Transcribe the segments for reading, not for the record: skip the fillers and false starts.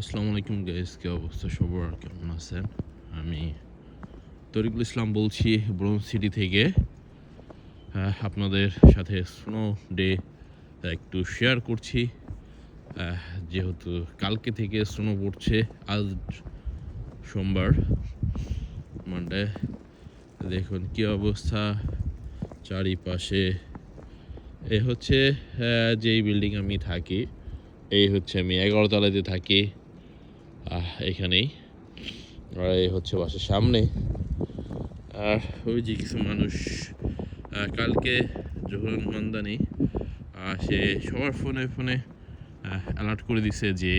আসসালামু আলাইকুম গাইস, কি অবস্থা সবার, কেমন আছেন? আমি তরিকুল ইসলাম বলছি ব্রোঞ্জ সিটি থেকে। আপনাদের সাথে স্নো ডে একটু শেয়ার করছি। যেহেতু কালকে থেকে স্নো পড়ছে, আজ সোমবার মানডে। দেখুন কি অবস্থা চারিপাশে। এ হচ্ছে যেই বিল্ডিং আমি থাকি, এই হচ্ছে আমি 11 তলাতে থাকি এখানেই। আর এই হচ্ছে বাসার সামনে। আর ওই যে কিছু মানুষ কালকে জোহরান মান্দানি সে সবার ফোনে ফোনে অ্যালার্ট করে দিছে যে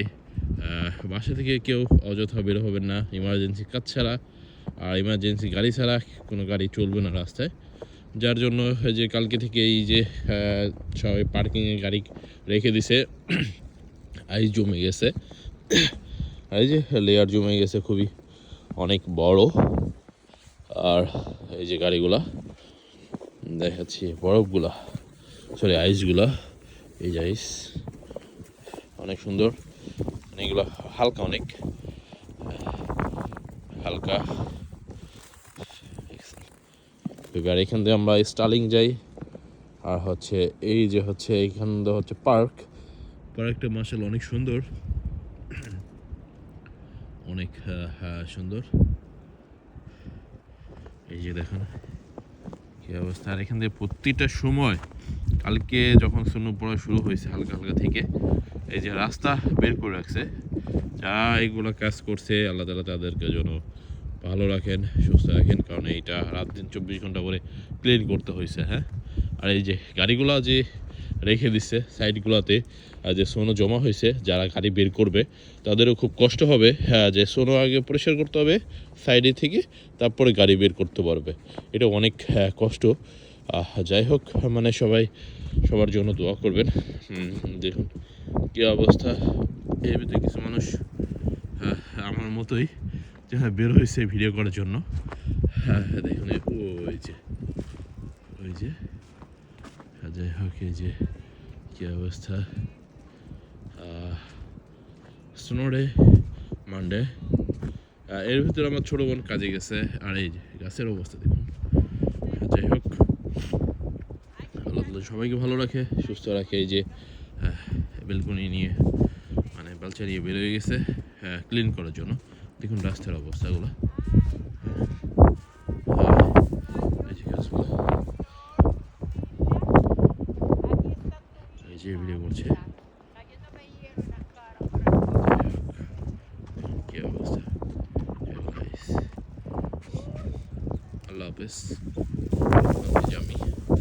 বাসা থেকে কেউ অযথা বের হবেন না ইমার্জেন্সি কাজ ছাড়া, আর ইমার্জেন্সি গাড়ি ছাড়া কোনো গাড়ি চলবে না রাস্তায়। যার জন্য যে কালকে থেকে এই যে সবাই পার্কিংয়ে গাড়ি রেখে দিছে। আইস জমে গেছে, এই যে লেয়ার জমে গেছে খুবই অনেক বড়। আর এই যে গাড়িগুলা দেখাচ্ছি, বরফগুলা, সরি আইসগুলা, এই যে আইস অনেক সুন্দর, এগুলো হালকা, অনেক হালকা। এবার এখান থেকে আমরা স্টার্লিং যাই। আর হচ্ছে এই যে হচ্ছে এইখান থেকে হচ্ছে পার্কটা মাশাআল্লাহ অনেক সুন্দর, অনেক সুন্দর। এই যে দেখুন কি অবস্থা। আর এখান থেকে প্রতিটা সময় কালকে যখন স্নো পড়া শুরু হয়েছে হালকা হালকা থেকে, এই যে রাস্তা বের করে রাখছে। যা এগুলো কাজ করছে আল্লাহ তাআলা তাদেরকে যেন ভালো রাখেন, সুস্থ রাখেন, কারণ এইটা রাত দিন 24 ঘন্টা করে ক্লিন করতে হয়েছে। আর এই যে গাড়িগুলো যে রেখে দিচ্ছে সাইডগুলোতে, যে সোনো জমা হয়েছে, যারা গাড়ি বের করবে তাদেরও খুব কষ্ট হবে। যে সোনো আগে পরিষ্কার করতে হবে সাইডে থেকে, তারপরে গাড়ি বের করতে পারবে। এটা অনেক কষ্ট। যাই হোক, মানে সবাই সবার জন্য দোয়া করবেন। দেখুন কী অবস্থা। এর ভিতরে কিছু মানুষ আমার মতোই বের হয়েছে ভিডিও করার জন্য। দেখুন ওই যে যাই হোক, এই যে কী অবস্থা। Snow day Monday. এর ভিতরে আমার ছোটো বোন কাজে গেছে। আর এই যে গাছের অবস্থা দেখুন। যাই হোক, আল্লাহ তাআলা সবাইকে ভালো রাখে, সুস্থ রাখে। এই যে বেলকনি নিয়ে মানে বালচা নিয়ে বের হয়ে গেছে ক্লিন করার জন্য। দেখুন রাস্তার অবস্থাগুলো, এই যে গাছগুলো, এই যে ভিডিও করছে। কি অবস্থা, আল্লাহ হাফেজ, জামি।